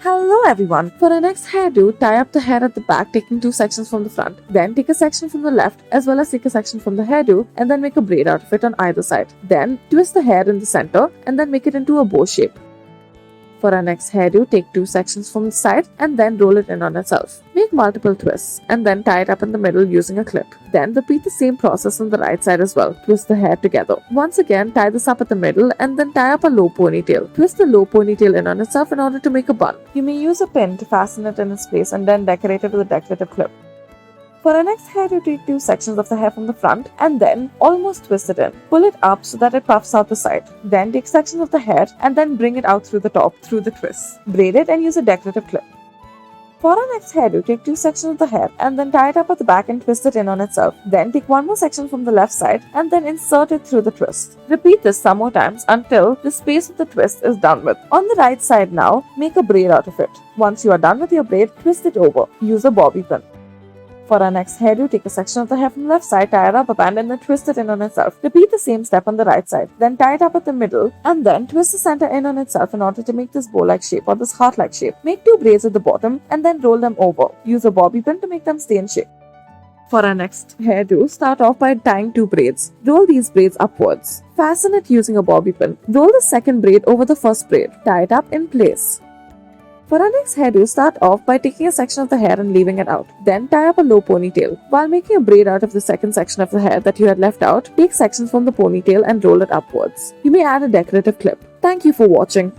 Hello everyone! For our next hairdo, tie up the hair at the back taking two sections from the front. Then take a section from the left as well as take a section from the hairdo and then make a braid out of it on either side. Then twist the hair in the center and then make it into a bow shape. For our next hairdo, take two sections from the side and then roll it in on itself. Make multiple twists and then tie it up in the middle using a clip. Then repeat the same process on the right side as well. Twist the hair together. Once again, tie this up at the middle and then tie up a low ponytail. Twist the low ponytail in on itself in order to make a bun. You may use a pin to fasten it in its place and then decorate it with a decorative clip. For our next hairdo, take two sections of the hair from the front and then almost twist it in. Pull it up so that it puffs out the side. Then take sections of the hair and then bring it out through the top through the twist. Braid it and use a decorative clip. For our next hairdo, take two sections of the hair and then tie it up at the back and twist it in on itself. Then take one more section from the left side and then insert it through the twist. Repeat this some more times until the space of the twist is done with. On the right side now, make a braid out of it. Once you are done with your braid, twist it over. Use a bobby pin. For our next hairdo, take a section of the hair from the left side, tie a rubber band and then twist it in on itself. Repeat the same step on the right side. Then tie it up at the middle and then twist the center in on itself in order to make this bow-like shape or this heart-like shape. Make two braids at the bottom and then roll them over. Use a bobby pin to make them stay in shape. For our next hairdo, start off by tying two braids. Roll these braids upwards. Fasten it using a bobby pin. Roll the second braid over the first braid. Tie it up in place. For our next hairdo, start off by taking a section of the hair and leaving it out. Then tie up a low ponytail. While making a braid out of the second section of the hair that you had left out, take sections from the ponytail and roll it upwards. You may add a decorative clip. Thank you for watching.